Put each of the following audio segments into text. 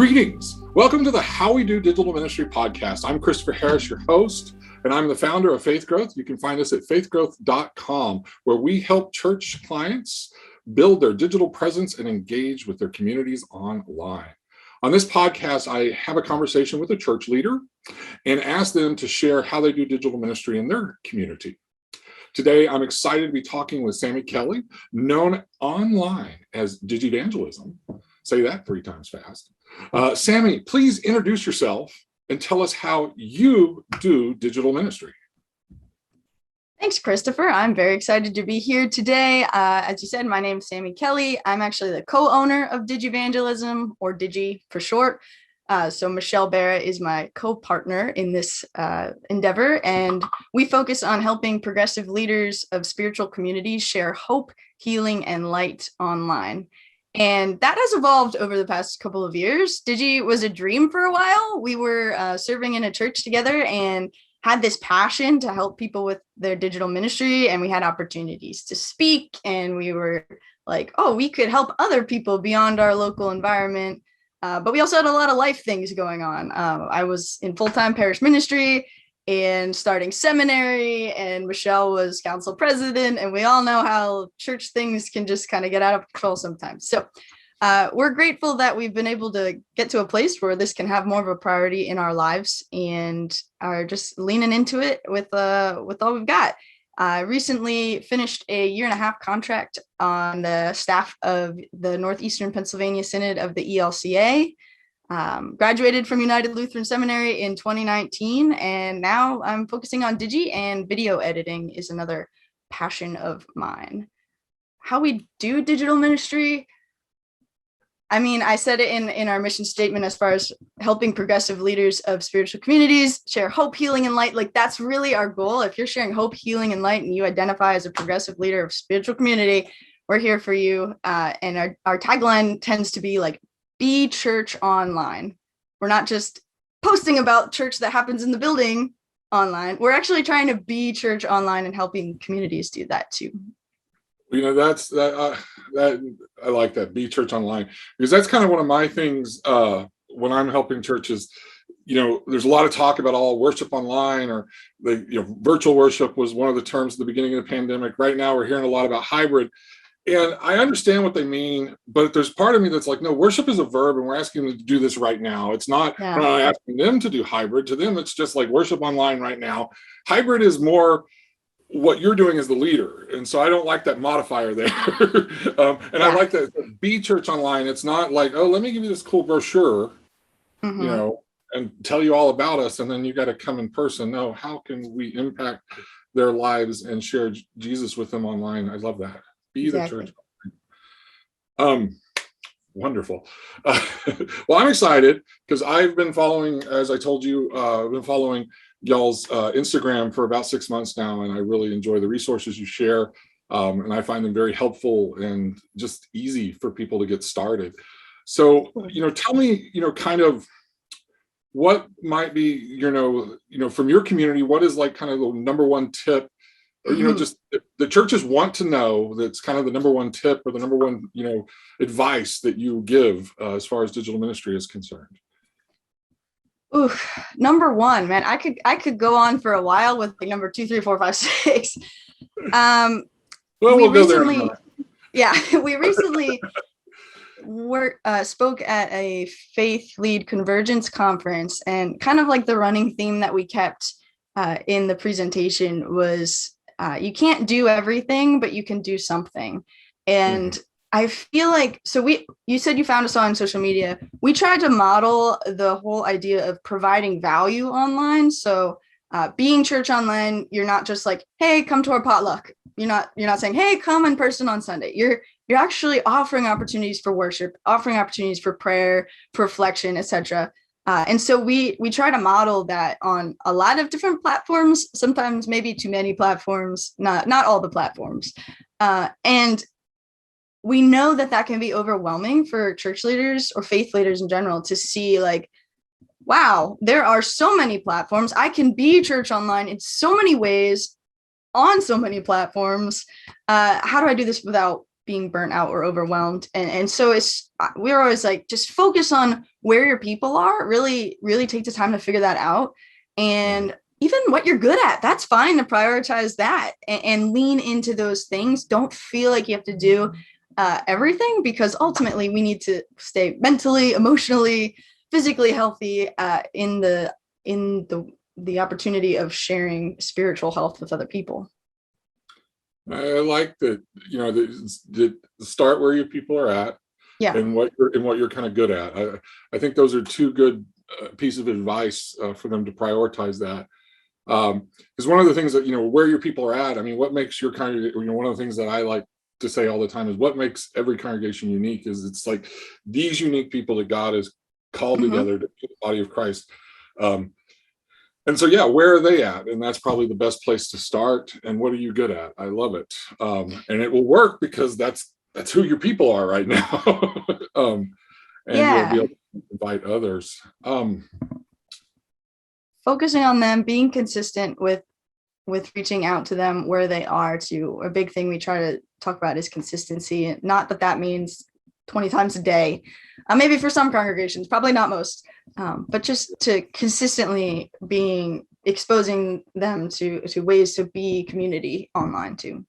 Greetings. Welcome to the How We Do Digital Ministry podcast. I'm Christopher Harris, your host, and I'm the founder of Faith Growth. You can find us at faithgrowth.com, where we help church clients build their digital presence and engage with their communities online. On this podcast, I have a conversation with a church leader and ask them to share how they do digital ministry in their community. Today, I'm excited to be talking with Sammy Kelly, known online as Digivangelism. Say that 3 times fast. Sammy, please introduce yourself and tell us how you do digital ministry. Thanks, Christopher. I'm very excited to be here today. As you said, my name is Sammy Kelly. I'm actually the co-owner of Digivangelism, or Digi for short. So Michelle Barra is my co-partner in this endeavor, and we focus on helping progressive leaders of spiritual communities share hope, healing, and light online. And that has evolved over the past couple of years. Digi was a dream for a while. We were serving in a church together and had this passion to help people with their digital ministry. And we had opportunities to speak. And we were like, oh, we could help other people beyond our local environment. But we also had a lot of life things going on. I was in full-time parish ministry and starting seminary, and Michelle was council president, and we all know how church things can just kind of get out of control sometimes. So we're grateful that we've been able to get to a place where this can have more of a priority in our lives, and are just leaning into it with all we've got. I recently finished a 1.5-year contract on the staff of the Northeastern Pennsylvania Synod of the ELCA. Graduated from United Lutheran Seminary in 2019, and now I'm focusing on Digi, and video editing is another passion of mine. How we do digital ministry, I mean, I said it in our mission statement as far as helping progressive leaders of spiritual communities share hope, healing, and light. Like, that's really our goal. If you're sharing hope, healing, and light, and you identify as a progressive leader of spiritual community, we're here for you. And our tagline tends to be like, be church online. We're not just posting about church that happens in the building online. We're actually trying to be church online and helping communities do that too. You know, that I like that, be church online, because that's kind of one of my things when I'm helping churches. You know, there's a lot of talk about all worship online, or virtual worship was one of the terms at the beginning of the pandemic. Right now, we're hearing a lot about hybrid. And I understand what they mean, but there's part of me that's like, no, worship is a verb, and we're asking them to do this right now. It's not, we're not asking them to do hybrid. To them, it's just like worship online right now. Hybrid is more what you're doing as the leader. And so I don't like that modifier there. I like that be church online. It's not like, oh, let me give you this cool brochure, and tell you all about us, and then you got to come in person. No, how can we impact their lives and share Jesus with them online? I love that. Be the church. Wonderful. Well, I'm excited because I've been following, as I told you, I've been following y'all's Instagram for about 6 months now, and I really enjoy the resources you share, and I find them very helpful and just easy for people to get started. So, tell me, kind of what might be, from your community, what is like kind of the number one tip, or just the churches want to know, that's kind of the number one tip or the number one advice that you give as far as digital ministry is concerned. Ooh, number one, man, I could go on for a while with like number 2, 3, 4, 5, 6. Well, we'll go there. Yeah, we recently spoke at a faith lead convergence conference, and kind of like the running theme that we kept in the presentation was, you can't do everything, but you can do something. And I feel like, you said you found us on social media. We tried to model the whole idea of providing value online. So being church online, you're not just like, hey, come to our potluck. You're not saying, hey, come in person on Sunday. You're actually offering opportunities for worship, offering opportunities for prayer, for reflection, etc. And so we try to model that on a lot of different platforms, sometimes maybe too many platforms, not all the platforms. And we know that can be overwhelming for church leaders or faith leaders in general to see like, wow, there are so many platforms. I can be church online in so many ways on so many platforms. How do I do this without being burnt out or overwhelmed. And so we're always like, just focus on where your people are, really, really take the time to figure that out. And even what you're good at, that's fine to prioritize that and lean into those things. Don't feel like you have to do everything, because ultimately we need to stay mentally, emotionally, physically healthy in the opportunity of sharing spiritual health with other people. I like that, the start where your people are at, Yeah, and what you're kind of good at. I think those are two good pieces of advice for them to prioritize that. Because one of the things that, where your people are at, I mean, what makes your congregation, one of the things that I like to say all the time is what makes every congregation unique is it's like these unique people that God has called together to be the body of Christ. And so, yeah, where are they at? And that's probably the best place to start. And what are you good at? I love it. And it will work because that's who your people are right now. And you'll be able to invite others. Focusing on them, being consistent with reaching out to them where they are. To a big thing we try to talk about is consistency. Not that means 20 times a day. Maybe for some congregations, probably not most, but just to consistently exposing them to ways to be community online too.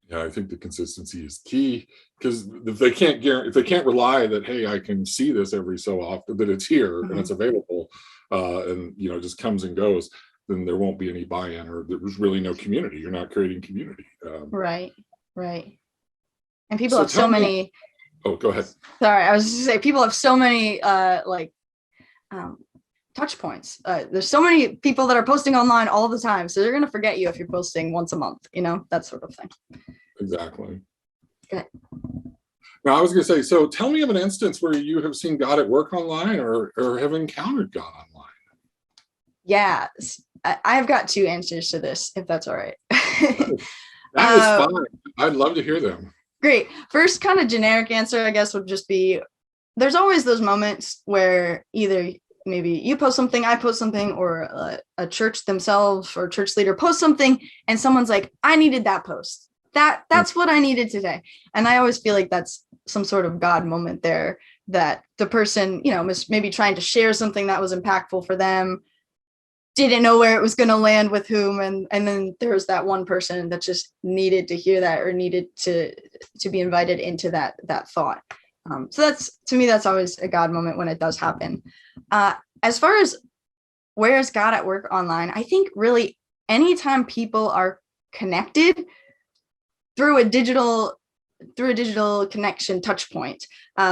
Yeah, I think the consistency is key, because if they can't rely that, hey, I can see this every so often, that it's here and it's available, and just comes and goes, then there won't be any buy-in, or there's really no community. You're not creating community. Right. And people have so many. Oh, go ahead. Sorry, I was just say people have so many touch points. There's so many people that are posting online all the time, so they're going to forget you if you're posting once a month. That sort of thing. Exactly. Okay. Now, I was going to say, so tell me of an instance where you have seen God at work online, or have encountered God online. Yeah, I've got two answers to this, if that's all right. That is fine. I'd love to hear them. Great. First, kind of generic answer, I guess, would just be there's always those moments where either maybe you post something, I post something, or a church themselves or church leader posts something, and someone's like, I needed that post. That's what I needed today. And I always feel like that's some sort of God moment there, that the person, was maybe trying to share something that was impactful for them, didn't know where it was going to land with whom, and then there was that one person that just needed to hear that, or needed to be invited into that thought. So that's, to me, that's always a God moment when it does happen. As far as where is God at work online, I think really anytime people are connected through a digital connection touch point.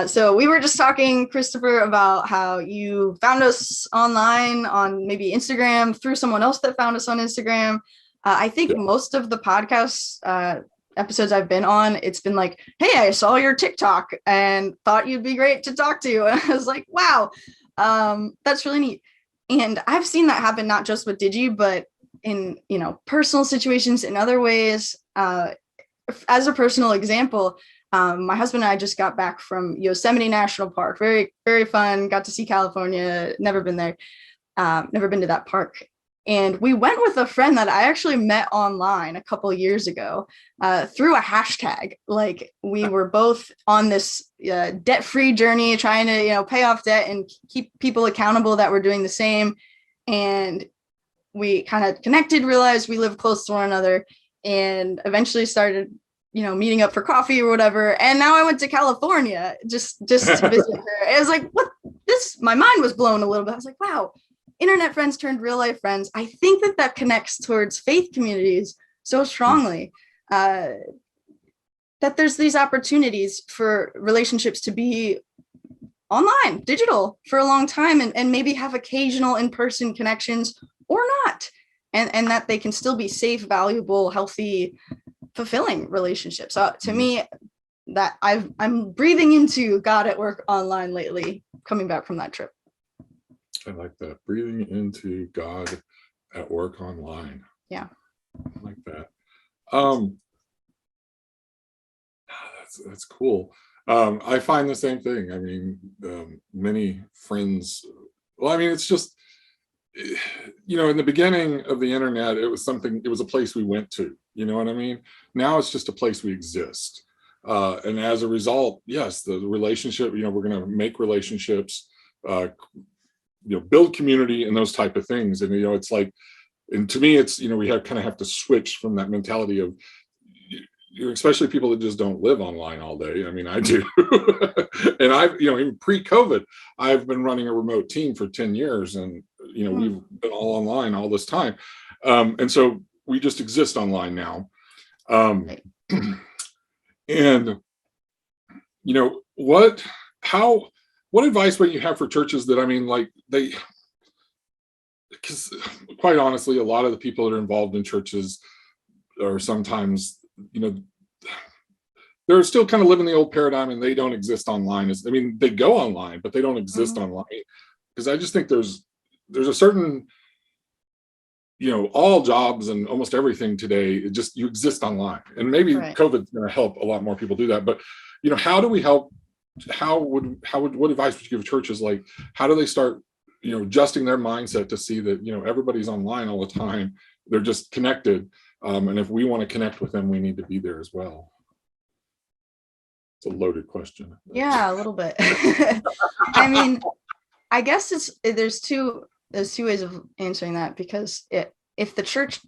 So we were just talking, Christopher, about how you found us online on maybe Instagram through someone else that found us on Instagram. I think most of the podcast episodes I've been on, it's been like, hey, I saw your TikTok and thought you'd be great to talk to. And I was like, wow, that's really neat. And I've seen that happen not just with Digi, but in personal situations in other ways. As a personal example, my husband and I just got back from Yosemite National Park. Very, very fun. Got to see California. Never been there. Never been to that park. And we went with a friend that I actually met online a couple of years ago through a hashtag. Like, we were both on this debt-free journey, trying to pay off debt and keep people accountable that we're doing the same. And we kind of connected, realized we live close to one another, and eventually started meeting up for coffee or whatever. And now I went to California just to visit her. It was like, what this, my mind was blown a little bit. I was like, wow, internet friends turned real life friends. I think that connects towards faith communities so strongly, that there's these opportunities for relationships to be online, digital, for a long time, and maybe have occasional in-person connections or not. And that they can still be safe, valuable, healthy, fulfilling relationships. So to me, that I'm breathing into God at work online lately, coming back from that trip. I like that. Breathing into God at work online. Yeah. I like that. That's cool. I find the same thing. I mean, many friends, well, I mean, it's just, in the beginning of the internet, it was a place we went to, you know what I mean? Now it's just a place we exist. And as a result, yes, the relationship, we're going to make relationships, build community and those type of things. And, it's like, and to me, it's, we have to switch from that mentality of, especially people that just don't live online all day. I mean, I do. And I've, even pre-COVID, I've been running a remote team for 10 years and, we've been all online all this time. And so we just exist online now. And, what advice would you have for churches that, because quite honestly, a lot of the people that are involved in churches are sometimes, they're still kind of living the old paradigm and they don't exist online. They go online, but they don't exist online. Because I just think there's a certain, all jobs and almost everything today, you exist online. And maybe COVID's going to help a lot more people do that. But, how do we help? What advice would you give churches? Like, how do they start, adjusting their mindset to see that, everybody's online all the time. They're just connected. And if we want to connect with them, we need to be there as well. It's a loaded question. Yeah, a little bit. I guess there's two ways of answering that, because if the church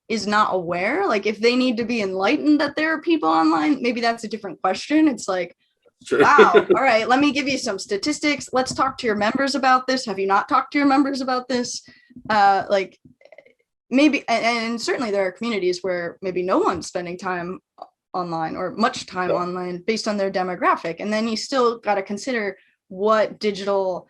is not aware, like if they need to be enlightened that there are people online, maybe that's a different question. It's like, sure. Wow, all right, let me give you some statistics. Let's talk to your members about this. Have you not talked to your members about this? Maybe, and certainly there are communities where maybe no one's spending time online or much time online based on their demographic. And then you still got to consider what digital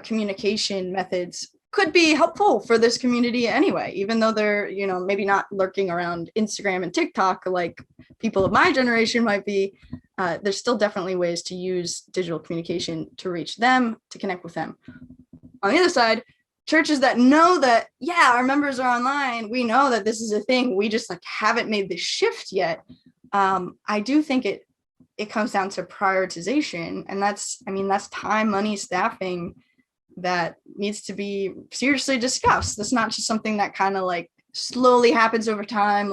communication methods could be helpful for this community anyway, even though they're, maybe not lurking around Instagram and TikTok like people of my generation might be. There's still definitely ways to use digital communication to reach them, to connect with them. On the other side, churches that know that, our members are online, we know that this is a thing, we just haven't made the shift yet. I do think it comes down to prioritization, and that's time, money, staffing that needs to be seriously discussed. That's not just something that kind of slowly happens over time,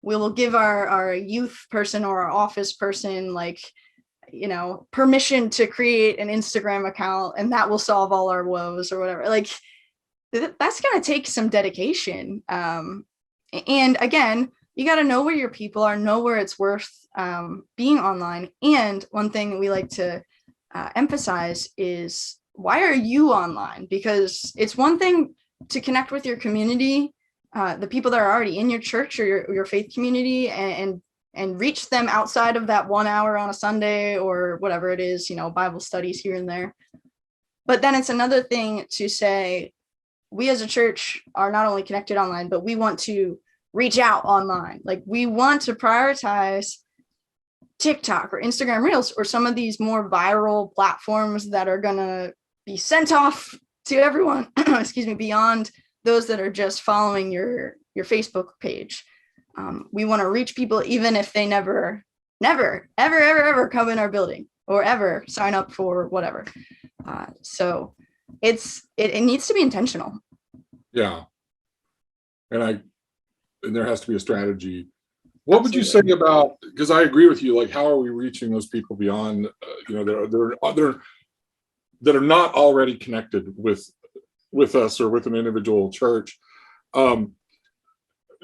we will give our youth person or our office person permission to create an Instagram account and that will solve all our woes or whatever. That's going to take some dedication. And again, you got to know where your people are, know where it's worth being online. And one thing we like to emphasize is, why are you online? Because it's one thing to connect with your community, the people that are already in your church or your faith community, and reach them outside of that 1 hour on a Sunday or whatever it is, Bible studies here and there. But then it's another thing to say, we as a church are not only connected online, but we want to reach out online. We want to prioritize TikTok or Instagram Reels or some of these more viral platforms that are going to be sent off to everyone, beyond those that are just following your Facebook page. We want to reach people even if they never, ever come in our building or ever sign up for whatever. So it needs to be intentional. Yeah. And there has to be a strategy. What would you say about, because I agree with you, how are we reaching those people beyond, that are not already connected with us or with an individual church? And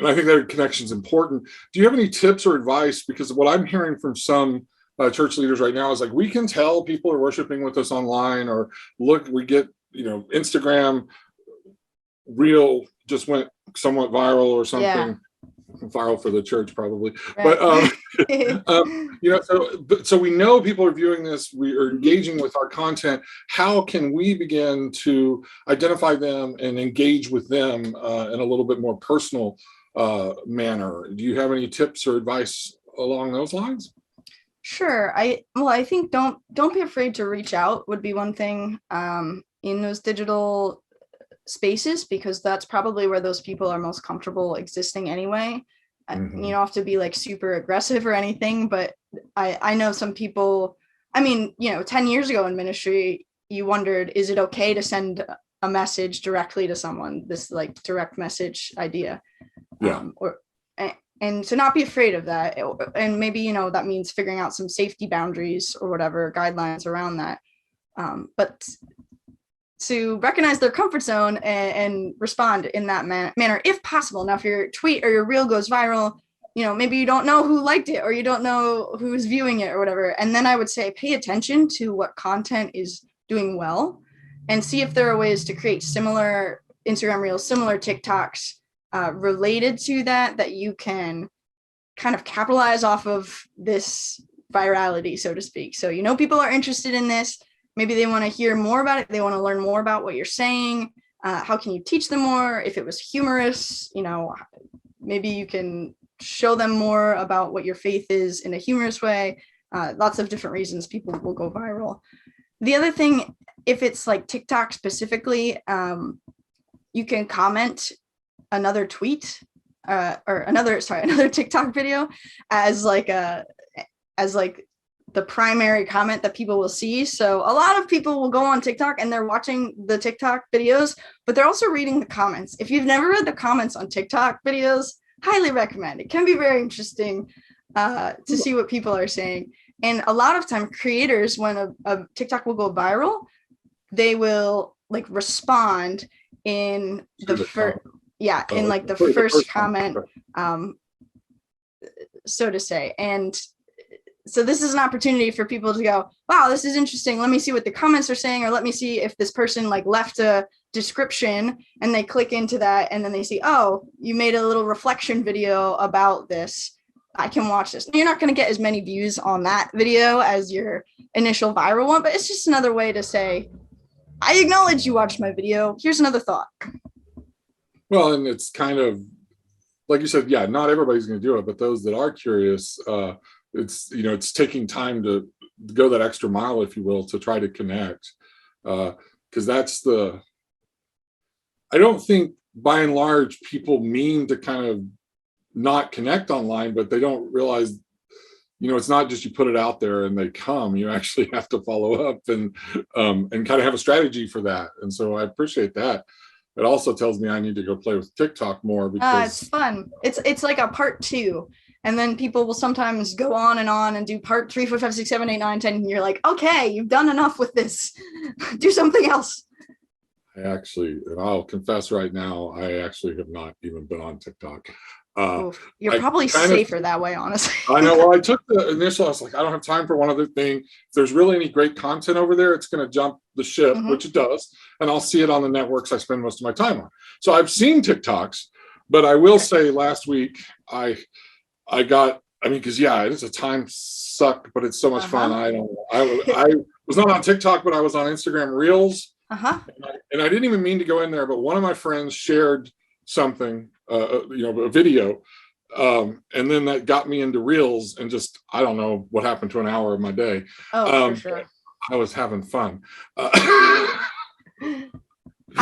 I think that connection is important. Do you have any tips or advice? Because what I'm hearing from some church leaders right now is we can tell people are worshiping with us online, or look, we get, Instagram Reel just went somewhat viral or something. Yeah. Viral for the church probably, right. But so we know people are viewing this, we are engaging with our content. How can we begin to identify them and engage with them in a little bit more personal manner? Do you have any tips or advice along those lines? Sure. I think don't be afraid to reach out would be one thing in those digital spaces, because that's probably where those people are most comfortable existing anyway. Mm-hmm. You don't have to be super aggressive or anything, but I know some people, 10 years ago in ministry, you wondered, is it okay to send a message directly to someone, this like direct message idea. Yeah. And to not be afraid of that. And maybe, you know, that means figuring out some safety boundaries or whatever guidelines around that. But to recognize their comfort zone and respond in that manner, if possible. Now, if your tweet or your reel goes viral, you know, maybe you don't know who liked it or you don't know who's viewing it or whatever. And then I would say pay attention to what content is doing well and see if there are ways to create similar Instagram reels, similar TikToks related to that you can kind of capitalize off of this virality, so to speak. So, you know, people are interested in this. Maybe they want to hear more about it. They want to learn more about what you're saying. How can you teach them more? If it was humorous, you know, maybe you can show them more about what your faith is in a humorous way. Lots of different reasons people will go viral. The other thing, if it's like TikTok specifically, you can comment another tweet or another TikTok video as like the primary comment that people will see. So a lot of people will go on TikTok and they're watching the TikTok videos, but they're also reading the comments. If you've never read the comments on TikTok videos, highly recommend. It can be very interesting to see what people are saying. And a lot of time creators, when a TikTok will go viral, they will like respond in the first, in like the first comment, so to say. And so this is an opportunity for people to go, wow, this is interesting. Let me see what the comments are saying, or let me see if this person like left a description, and they click into that and then they see, oh, you made a little reflection video about this. I can watch this. You're not going to get as many views on that video as your initial viral one, but it's just another way to say, I acknowledge you watched my video. Here's another thought. Well, and it's kind of like you said, yeah, not everybody's going to do it, but those that are curious, it's, you know, it's taking time to go that extra mile, if you will, to try to connect. Because that's I don't think by and large people mean to kind of not connect online, but they don't realize, you know, it's not just you put it out there and they come. You actually have to follow up and kind of have a strategy for that. And so I appreciate that. It also tells me I need to go play with TikTok more because it's fun. It's like a part 2. And then people will sometimes go on and do part 3, 4, 5, 6, 7, 8, 9, 10. And you're like, okay, you've done enough with this. Do something else. I actually, and I'll confess right now, I actually have not even been on TikTok. You're probably safer that way, honestly. I know. Well, I took the initial, I was like, I don't have time for one other thing. If there's really any great content over there, it's going to jump the ship, which it does. And I'll see it on the networks I spend most of my time on. So I've seen TikToks, but I will say last week, I mean, because yeah, it is a time suck, but it's so much fun. I was not on TikTok, but I was on Instagram Reels. And I didn't even mean to go in there, but one of my friends shared something, you know, a video, and then that got me into Reels, and just, I don't know what happened to an hour of my day. For sure. I was having fun. I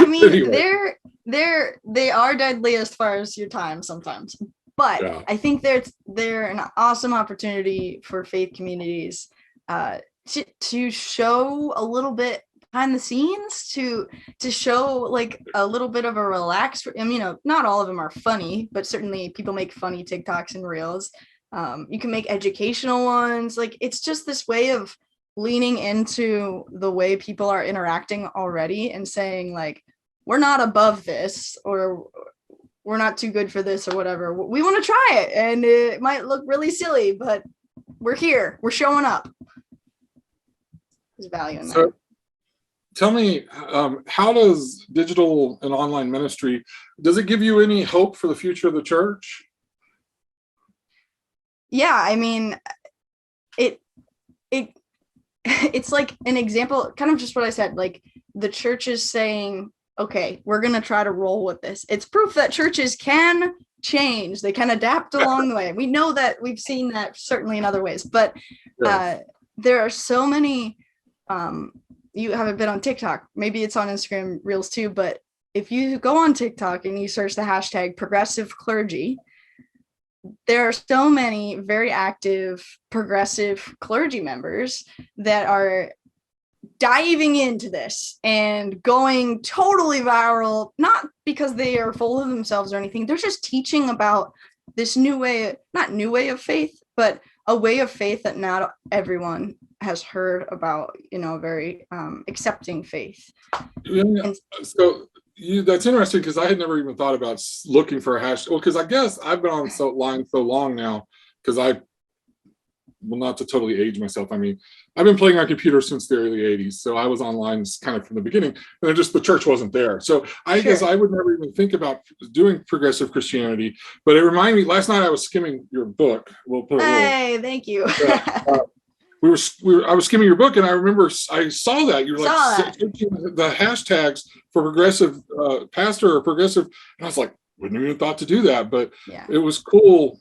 mean, anyway. they are deadly as far as your time sometimes, but yeah. I think they're an awesome opportunity for faith communities to show a little bit behind the scenes, to show like a little bit of a relaxed, and, you know, not all of them are funny, but certainly people make funny TikToks and Reels. You can make educational ones. Like, it's just this way of leaning into the way people are interacting already and saying, like, we're not above this, or we're not too good for this, or whatever. We want to try it, and it might look really silly, but we're here. We're showing up. There's value in that. Tell me, how does digital and online ministry, does it give you any hope for the future of the church? Yeah, I mean, it's like an example, kind of just what I said, like the church is saying, okay, we're going to try to roll with this. It's proof that churches can change. They can adapt along the way. We know that, we've seen that certainly in other ways, but there are so many, you haven't been on TikTok, maybe it's on Instagram Reels too, but if you go on TikTok and you search the hashtag progressive clergy, there are so many very active progressive clergy members that are diving into this and going totally viral, not because they are full of themselves or anything. They're just teaching about this not new way of faith, but a way of faith that not everyone has heard about, very accepting faith. Yeah. So that's interesting, because I had never even thought about looking for a hashtag. Well, because I guess I've been on line so long now, because not to totally age myself. I mean, I've been playing on computer since the early 80s. So I was online kind of from the beginning, and the church wasn't there. So I guess I would never even think about doing progressive Christianity. But it reminded me, last night I was skimming your book. Hey, thank you. I was skimming your book, and I remember I saw that you were searching the hashtags for progressive pastor or progressive, and I was like, wouldn't even thought to do that, but it was cool.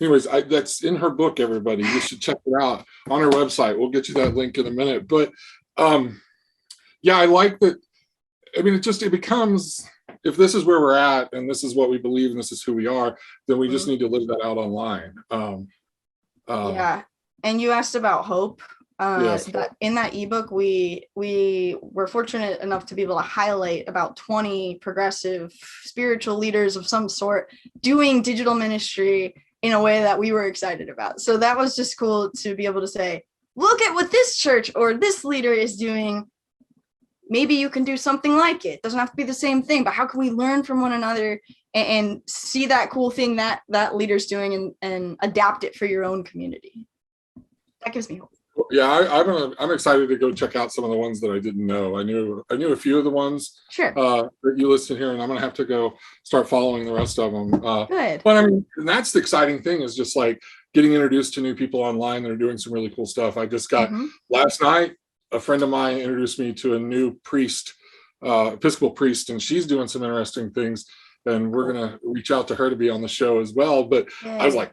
Anyways, that's in her book, everybody. You should check it out on her website. We'll get you that link in a minute. But I like that. I mean, it becomes, if this is where we're at and this is what we believe and this is who we are, then we just need to live that out online. And you asked about hope. Yes. In that ebook, we were fortunate enough to be able to highlight about 20 progressive spiritual leaders of some sort doing digital ministry in a way that we were excited about. So that was just cool to be able to say, look at what this church or this leader is doing. Maybe you can do something like it. Doesn't have to be the same thing, but how can we learn from one another and see that cool thing that leader's doing and adapt it for your own community? That gives me hope. Yeah, I'm excited to go check out some of the ones that I didn't know. I knew a few of the ones that you listed here, and I'm gonna have to go start following the rest of them. Good. But I mean, and that's the exciting thing, is just like getting introduced to new people online that are doing some really cool stuff. I just got last night, a friend of mine introduced me to a new priest, Episcopal priest, and she's doing some interesting things. And we're gonna reach out to her to be on the show as well. But I was like,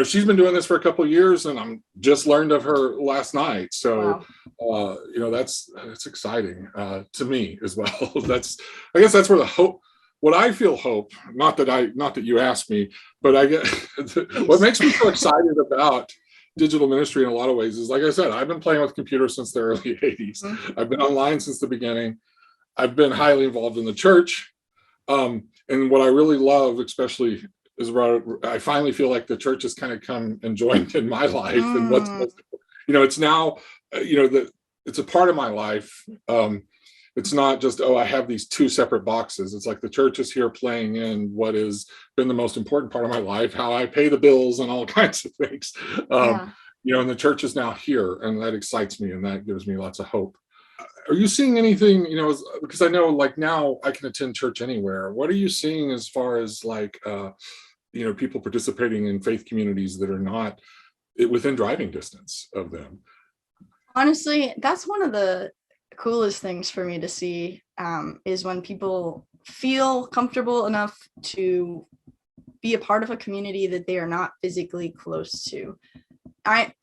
she's been doing this for a couple of years, and I'm just learned of her last night. So, that's exciting to me as well. I guess that's where the hope, what I feel hope, not that you asked me, but I get what makes me so excited about digital ministry in a lot of ways is, like I said, I've been playing with computers since the early 80s. I've been online since the beginning. I've been highly involved in the church. And what I really love, especially, is where I finally feel like the church has kind of come and joined in my life. And it's now, that it's a part of my life. It's not just, I have these two separate boxes. It's like the church is here playing in what has been the most important part of my life, how I pay the bills and all kinds of things. And the church is now here, and that excites me, and that gives me lots of hope. Are you seeing anything, because I know, like, now I can attend church anywhere. What are you seeing as far as, like, people participating in faith communities that are not within driving distance of them? Honestly, that's one of the coolest things for me to see, is when people feel comfortable enough to be a part of a community that they are not physically close to.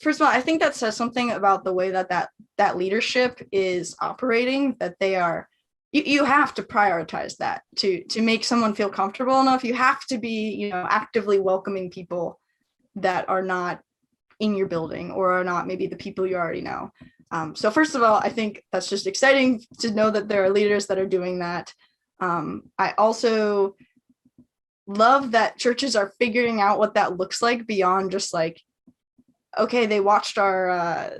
First of all, I think that says something about the way that leadership is operating, that they are, you have to prioritize that to make someone feel comfortable enough. You have to be, actively welcoming people that are not in your building or are not maybe the people you already know. So first of all, I think that's just exciting to know that there are leaders that are doing that. I also love that churches are figuring out what that looks like beyond just like, okay, they watched our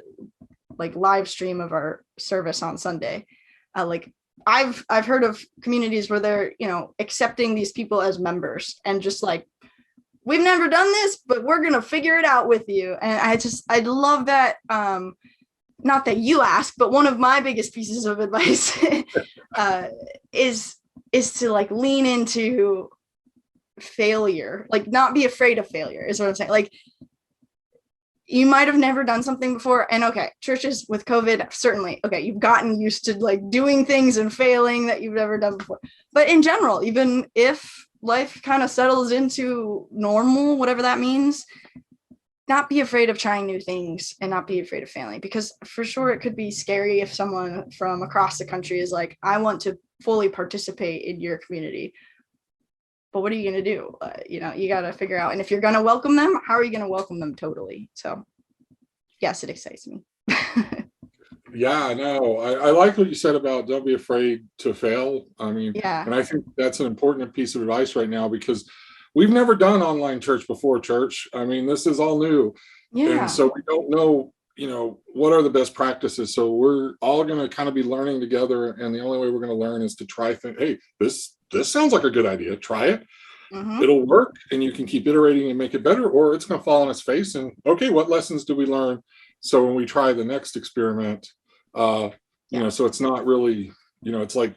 live stream of our service on Sunday. I've heard of communities where they're, accepting these people as members and just like, we've never done this, but we're going to figure it out with you. And I love that. Not that you ask, but one of my biggest pieces of advice is to like lean into failure, like not be afraid of failure is what I'm saying. Like, you might have never done something before. And okay, churches with COVID, certainly, okay, you've gotten used to like doing things and failing that you've never done before. But in general, even if life kind of settles into normal, whatever that means, not be afraid of trying new things and not be afraid of failing, because for sure it could be scary if someone from across the country is like, I want to fully participate in your community. But what are you going to do? You got to figure out. And if you're going to welcome them, how are you going to welcome them totally? So yes, it excites me. Yeah, no, I like what you said about don't be afraid to fail. I mean, Yeah. and I think that's an important piece of advice right now because we've never done online church before church. I mean, this is all new. And Yeah. so we don't know, what are the best practices. So we're all going to kind of be learning together. And the only way we're going to learn is to try things. Hey, this sounds like a good idea. Try it. Hmm. It'll work and you can keep iterating and make it better, or it's going to fall on its face. And okay, what lessons do we learn? So when we try the next experiment, so it's not really, it's like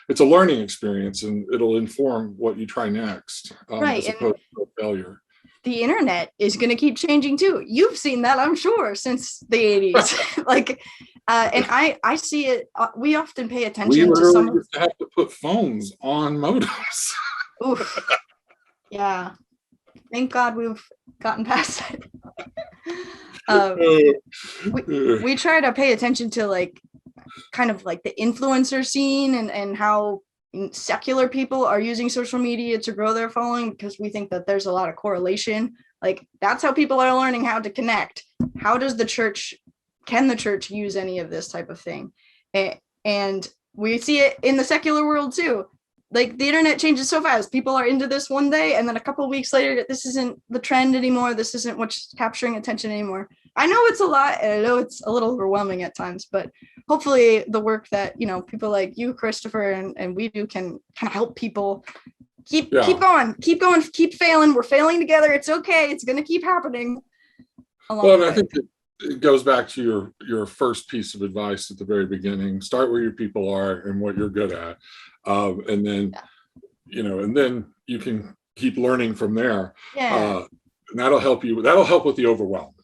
it's a learning experience and it'll inform what you try next, Right. as And opposed to a failure. the internet is going to keep changing too. You've seen that, I'm sure, since the 80s. And I see it. We often pay We attention to literally some of. used to have to put phones on modems. Oof. Yeah. Thank God we've gotten past that. We try to pay attention to kind of like the influencer scene and how secular people are using social media to grow their following, because we think that there's a lot of correlation. Like that's how people are learning how to connect. How does can the church use any of this type of thing? And we see it in the secular world too. Like the internet changes so fast. People are into this one day, and then a couple of weeks later, this isn't the trend anymore. This isn't what's capturing attention anymore. I know it's a lot, and I know it's a little overwhelming at times, but hopefully the work that, people like you, Christopher, and we do can kind of help people keep going, keep failing. We're failing together. It's okay. It's going to keep happening. Well, I think it goes back to your first piece of advice at the very beginning. Start where your people are and what you're good at. And then, and then you can keep learning from there. Yeah. And that'll help with the overwhelm.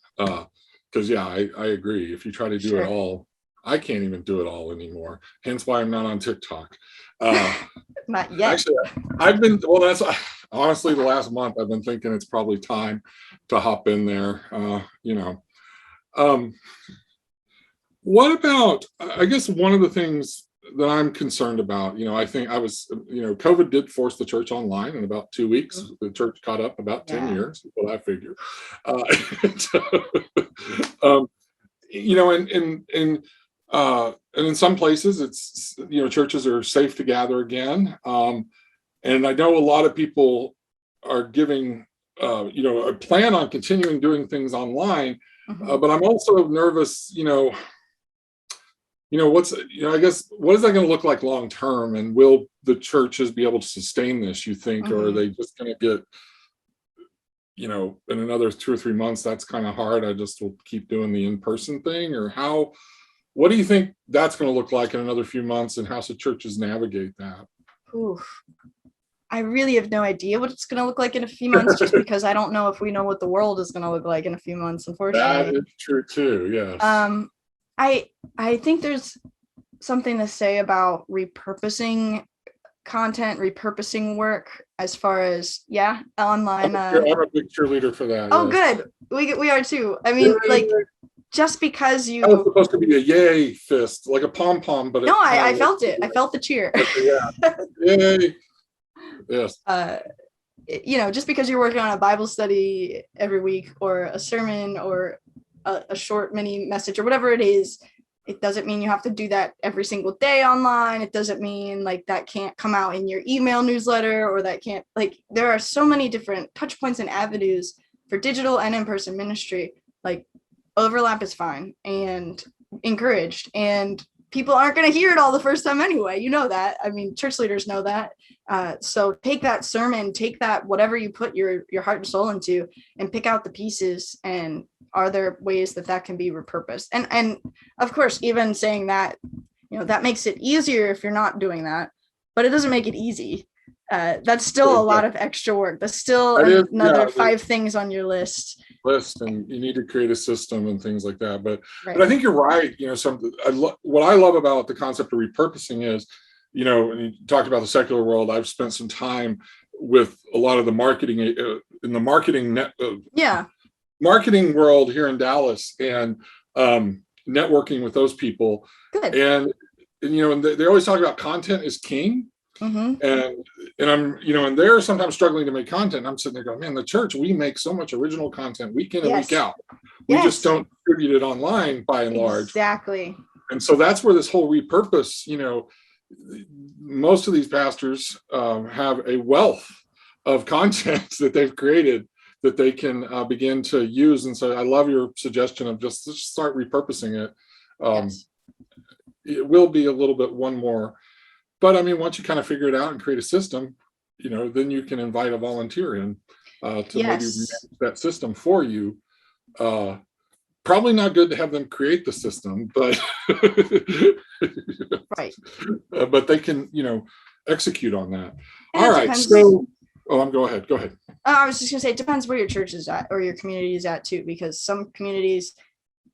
Because I agree. If you try to do it all, I can't even do it all anymore. Hence why I'm not on TikTok. Not yet. Actually, that's honestly the last month I've been thinking it's probably time to hop in there. What about, I guess one of the things that I'm concerned about, I think COVID did force the church online in about 2 weeks. The church caught up about 10 years, is what I figure. And in some places it's, churches are safe to gather again. And I know a lot of people are giving, a plan on continuing doing things online. But I'm also nervous, I guess, what is that going to look like long term? And will the churches be able to sustain this, you think, or are they just going to get, in another 2 or 3 months, that's kind of hard. I just will keep doing the in-person thing, or what do you think that's going to look like in another few months, and how should churches navigate that? Oof. I really have no idea what it's going to look like in a few months, just because I don't know if we know what the world is going to look like in a few months, unfortunately. That is true too, yes. I think there's something to say about repurposing content, repurposing work, as far as, online. I'm a big cheerleader for that. Oh, yes. Good. We are too. I mean, just because that was supposed to be a yay fist, like a pom-pom, but no, I felt it. I felt the cheer. Yay. Yes. Just because you're working on a Bible study every week, or a sermon, or a short mini message, or whatever it is, it doesn't mean you have to do that every single day online. It doesn't mean that can't come out in your email newsletter, or that can't, there are so many different touch points and avenues for digital and in-person ministry. Overlap is fine and encouraged, and people aren't going to hear it all the first time anyway. You know that. I mean, church leaders know that. So take that sermon, take that, whatever you put your heart and soul into, and pick out the pieces. And are there ways that can be repurposed? And of course, even saying that, that makes it easier if you're not doing that, but it doesn't make it easy. That's still a lot of extra work. That's still another 5 things on your list, and you need to create a system and things like that. But I think you're right. What I love about the concept of repurposing is, and you talked about the secular world. I've spent some time with a lot of the marketing in the marketing world here in Dallas, and networking with those people. Good. And they always talk about content is king. And I'm, and they're sometimes struggling to make content. I'm sitting there going, man, the church, we make so much original content week in and week out. We just don't distribute it online by and large. Exactly. And so that's where this whole repurpose, most of these pastors have a wealth of content that they've created that they can begin to use. And so I love your suggestion of just start repurposing it. Yes. It will be a little bit one more, but I mean, once you kind of figure it out and create a system, then you can invite a volunteer in to maybe manage that system for you. Probably not good to have them create the system, but Right. But they can, execute on that. And all right. Depends. So, go ahead. I was just gonna say, it depends where your church is at or your community is at too, because some communities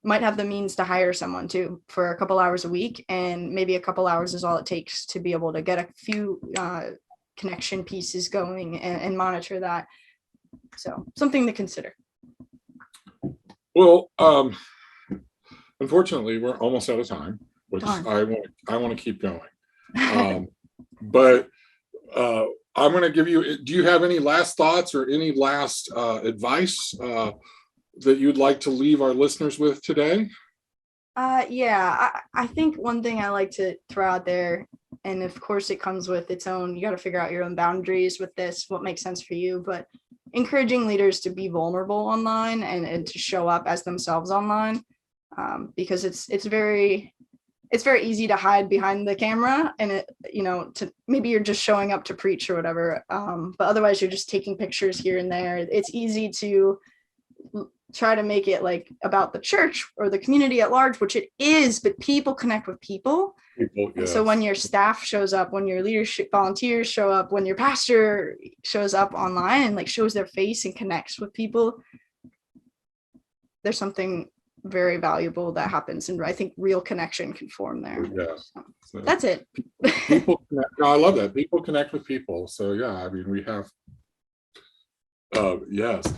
might have the means to hire someone too for a couple hours a week, and maybe a couple hours is all it takes to be able to get a few connection pieces going and monitor that. So something to consider. Well, unfortunately, we're almost out of time, which Darn. I want to keep going. But I'm going to give you, do you have any last thoughts or any last advice that you'd like to leave our listeners with today? Yeah, I think one thing I like to throw out there, and of course it comes with its own, you got to figure out your own boundaries with this, what makes sense for you, but encouraging leaders to be vulnerable online and to show up as themselves online, because it's very easy to hide behind the camera, and maybe you're just showing up to preach or whatever, but otherwise you're just taking pictures here and there. It's easy to try to make it like about the church or the community at large, which it is, but people connect with people. Yes. So when your staff shows up, when your leadership volunteers show up, when your pastor shows up online and like shows their face and connects with people, there's something very valuable that happens, and I think real connection can form there. Yeah. So that's it. People connect. No, I love that. People connect with people. So yeah, I mean, we have yes.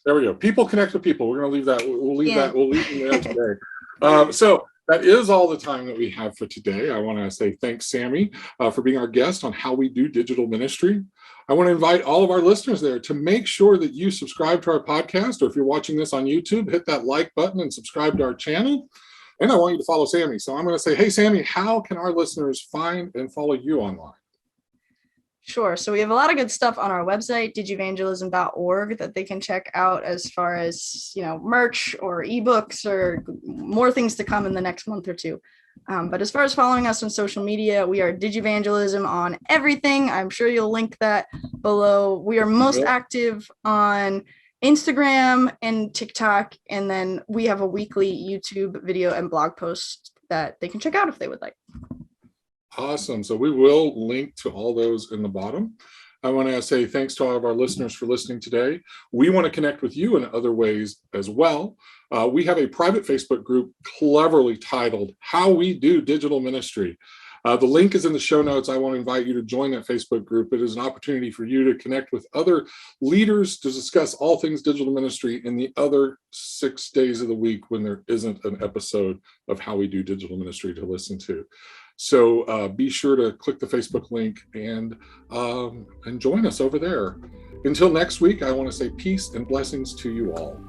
There we go. People connect with people. We're going to leave that. We'll leave that. We'll leave it there today. So that is all the time that we have for today. I want to say thanks, Sammy, for being our guest on how we do digital ministry. I want to invite all of our listeners there to make sure that you subscribe to our podcast, or if you're watching this on YouTube, hit that like button and subscribe to our channel. And I want you to follow Sammy. So I'm going to say, hey, Sammy, how can our listeners find and follow you online? Sure. So we have a lot of good stuff on our website, digivangelism.org, that they can check out as far as, merch or ebooks or more things to come in the next month or two. But as far as following us on social media, we are Digivangelism on everything. I'm sure you'll link that below. We are most active on Instagram and TikTok. And then we have a weekly YouTube video and blog post that they can check out if they would like. Awesome. So we will link to all those in the bottom. I want to say thanks to all of our listeners for listening today. We want to connect with you in other ways as well. We have a private Facebook group cleverly titled How We Do Digital Ministry. The link is in the show notes. I want to invite you to join that Facebook group. It is an opportunity for you to connect with other leaders to discuss all things digital ministry in the other 6 days of the week when there isn't an episode of How We Do Digital Ministry to listen to. So be sure to click the Facebook link and join us over there. Until next week, I want to say peace and blessings to you all.